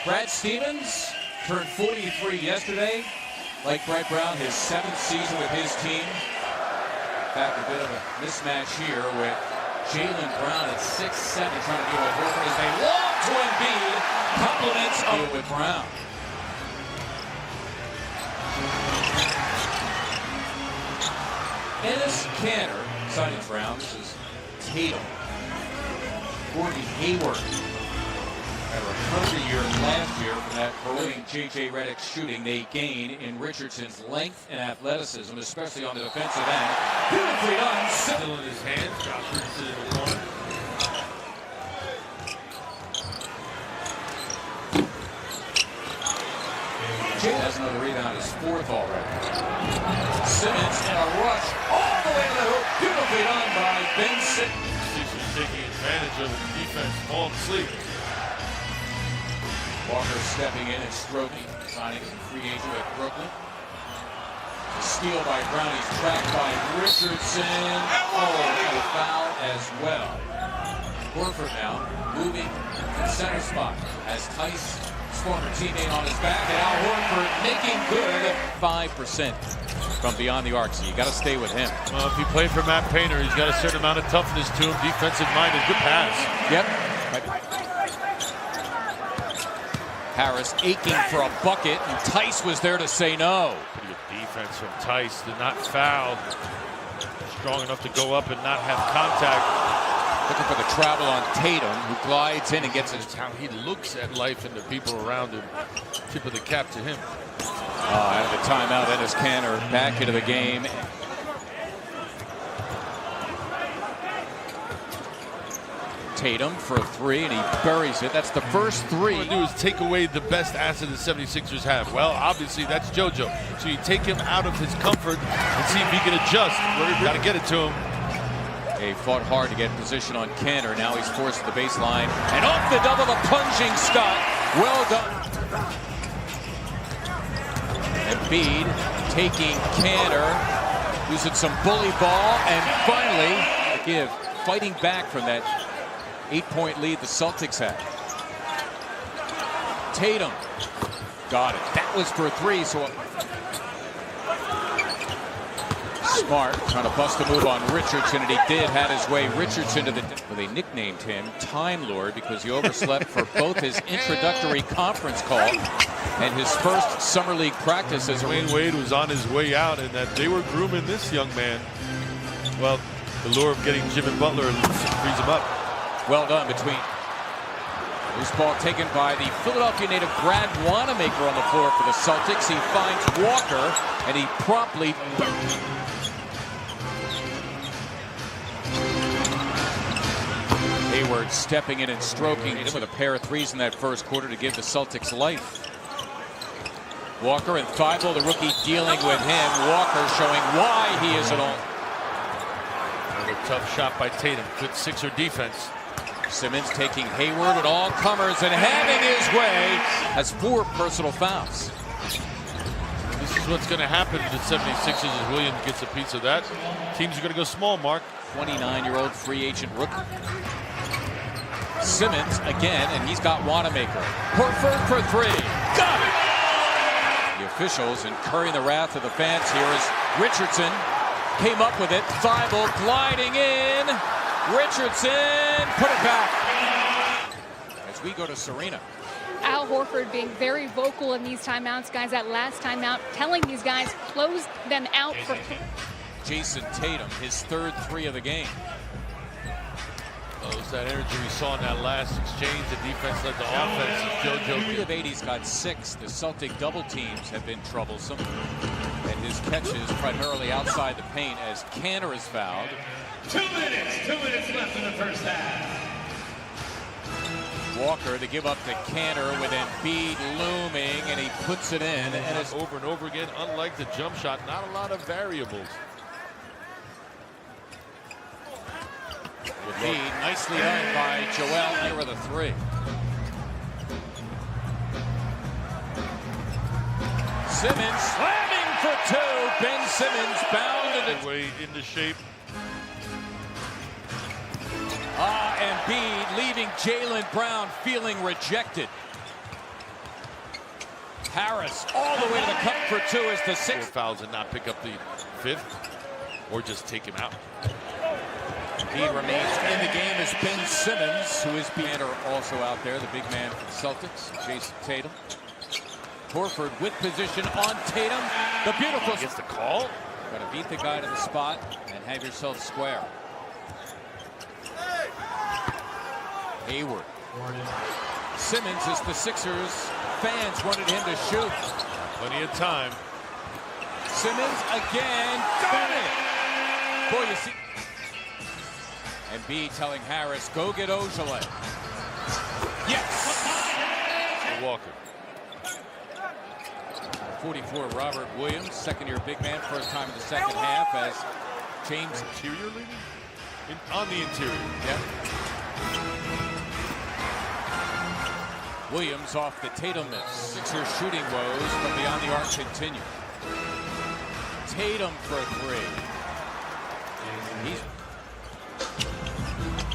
Brad Stevens turned 43 yesterday. Like Brett Brown, his 7th season with his team. In fact, a bit of a mismatch here with Jaylen Brown at 6'7", trying to deal with Horford as they long to Embiid. Compliments of with Brown. Ennis Cantor, signings round. This is Tatum. Gordon Hayward. Had a recovery year last year from that brilliant J.J. Redick shooting. They gain in Richardson's length and athleticism, especially on the defensive end. Beautifully done. Still in his hands. Josh Richardson in the corner. Jay has another rebound, his 4th already. Simmons in a rush all the way to the hoop. Beautifully done by Ben Simmons. Sixers taking advantage of the defense falling asleep. Walker stepping in and stroking, signing as a free agent with Brooklyn. A steal by Brown, he's tracked by Richardson. Oh, and a foul as well. Horford now moving to the center spot as Tice, his former teammate, on his back, and Al Horford making good 5% from beyond the arc, so you got to stay with him. Well, if you play for Matt Painter, he's got a certain amount of toughness to him, defensive minded, good pass. Yep. Harris aching for a bucket, and Tice was there to say no. Pretty good defense from Tice, did not foul. Strong enough to go up and not have contact. Looking for the travel on Tatum, who glides in and gets his... It's how he looks at life and the people around him. Tip of the cap to him. Out of the timeout, Ennis Cantor back into the game. Tatum for a 3, and he buries it. That's the first 3. What you do is take away the best asset the 76ers have. Well, obviously, that's JoJo. So you take him out of his comfort and see if he can adjust. Got to get it to him. They fought hard to get position on Cantor. Now he's forced to the baseline. And off the double, the plunging Scott. Well done. Embiid taking Cantor, using some bully ball, and finally, fighting back from that 8-point lead the Celtics had. Tatum got it. That was for a 3, so Smart trying to bust a move on Richardson, and he did. Had his way. Richardson to the... Well, they nicknamed him Time Lord because he overslept for both his introductory conference call and his first summer league practice as a... Dwayne Wade was on his way out, and that they were grooming this young man. Well, the lure of getting Jim and Butler frees him up. Well done between. Loose ball taken by the Philadelphia native Brad Wanamaker on the floor for the Celtics. He finds Walker, and he promptly... Hayward stepping in and stroking with a pair of 3s in that first quarter to give the Celtics life. Walker and Thibault, the rookie, dealing with him. Walker showing why he is an all. Another tough shot by Tatum. Good Sixer defense. Simmons taking Hayward and all comers and having his way. Has 4 personal fouls. This is what's going to happen to the 76ers as Williams gets a piece of that. Teams are going to go small, Mark. 29-year-old free agent rookie. Simmons again, and he's got Wanamaker. Horford for 3. Got it! The officials incurring the wrath of the fans here as Richardson came up with it. Thibault gliding in. Richardson put it back. As we go to Serena. Al Horford being very vocal in these timeouts, guys. That last timeout, telling these guys close them out for... Jason Tatum, his 3rd 3 of the game. Oh, it's that energy we saw in that last exchange. The defense led the offense. JoJo. 3 of 8, he's got 6. The Celtic double teams have been troublesome. And his catches primarily outside the paint as Cantor is fouled. 2 minutes left in the first half. Walker to give up to Cantor with Embiid looming, and he puts it in. And it's over and over again. Unlike the jump shot, not a lot of variables. Embiid, nicely done by Joel here with a 3. Simmons slamming for 2. Ben Simmons bound into shape. Embiid leaving Jaylen Brown feeling rejected. Harris all the way to the cup for two as the 4 sixth. fouls and not pick up the 5th, or just take him out. He remains in the game as Ben Simmons, who is Banner also out there, the big man for the Celtics, Jason Tatum. Horford with position on Tatum. The beautiful. Gets the call. Got to beat the guy to the spot and have yourself square. Hayward. Simmons as the Sixers fans wanted him to shoot. Plenty of time. Simmons again. Got it. Boy, you see. And B telling Harris, go get Ojale. Yes. Walker. 44, Robert Williams, second-year big man, first time in the second half as James. Interior leading? On the interior. Yeah. Williams off the Tatum miss. Sixers shooting woes from beyond the arc continue. Tatum for three.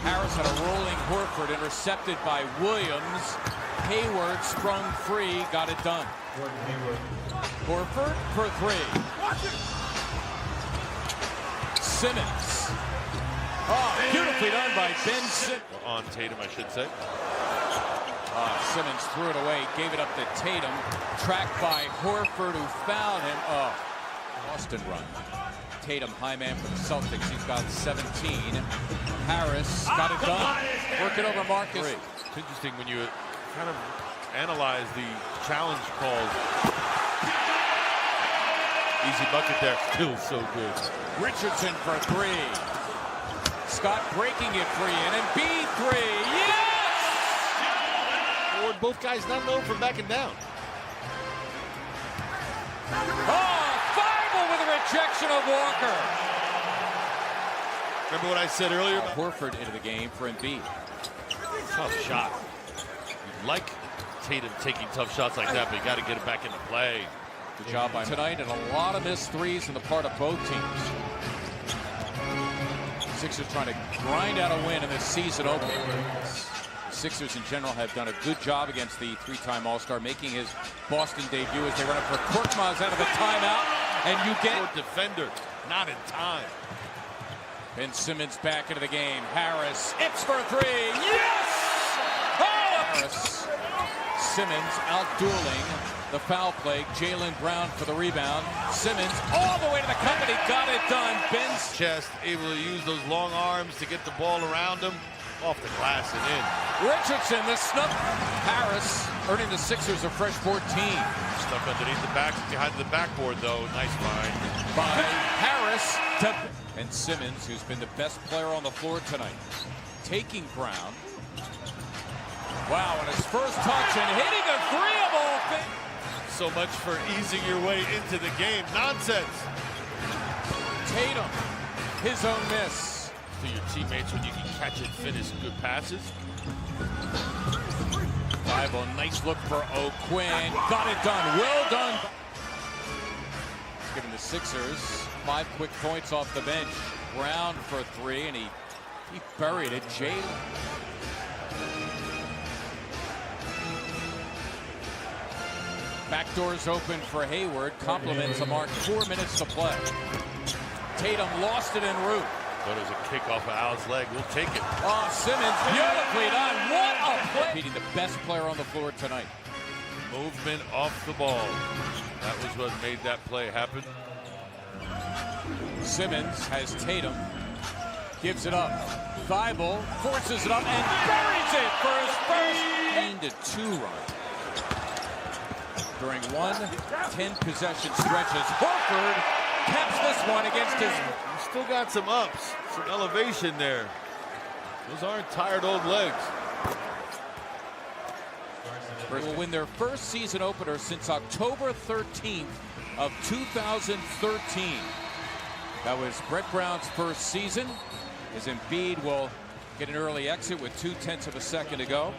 Harris had a rolling Horford intercepted by Williams. Hayward sprung free, got it done. Horford for three. Simmons. Oh, beautifully done by Ben Simmons. On Tatum, I should say. Simmons threw it away, gave it up to Tatum. Tracked by Horford, who fouled him. Oh, Boston run. Tatum, high man for the Celtics. He's got 17. Harris got it done. Working over Marcus. It's interesting when you kind of analyze the challenge calls. Easy bucket there. Still so good. Richardson for three. Scott breaking it free in, and B3. Yes! Or both guys not known for backing down. Oh, Thibault with a rejection of Walker. Remember what I said earlier? Horford into the game for Embiid. Tough shot. You like Tatum taking tough shots like that, but you got to get it back into play. Good job by tonight, and a lot of missed threes on the part of both teams. Sixers trying to grind out a win in this season opener. Sixers in general have done a good job against the three-time All-Star, making his Boston debut as they run it for Korkmaz out of the timeout, and you get defender, not in time. Ben Simmons back into the game. Harris, it's for three. Yes! Oh! Harris. Simmons out-dueling the foul play. Jaylen Brown for the rebound. Simmons all the way to the cup, and he got it done. Ben's chest, able to use those long arms to get the ball around him. Off the glass and in. Richardson, the snub. Harris earning the Sixers a fresh 14. Stuck underneath the back, behind the backboard, though. Nice find. By Harris to and Simmons, who's been the best player on the floor tonight. Taking Brown. Wow, and his first touch and hitting a three of all things. So much for easing your way into the game. Nonsense. Tatum, his own miss. To your teammates when you can catch and finish good passes. Thibault, nice look for O'Quinn. Got it done. Well done. Giving the Sixers 5 quick points off the bench. Brown for three, and he buried it. Jaylen. Back doors open for Hayward. Compliments the mark. 4 minutes to play. Tatum lost it en route. Thought it was a kick off of Al's leg. We'll take it. Oh, Simmons, beautifully done. What a play. Beating the best player on the floor tonight. Movement off the ball. That was what made that play happen. Simmons has Tatum. Gives it up. Thibault forces it up and buries it for his first 8-2 run. During 10 possession stretches, Horford caps this one against his. Still got some ups, some elevation there. Those aren't tired old legs. Will win their first season opener since October 13th of 2013. That was Brett Brown's first season, as Embiid will get an early exit with 0.2 of a second to go.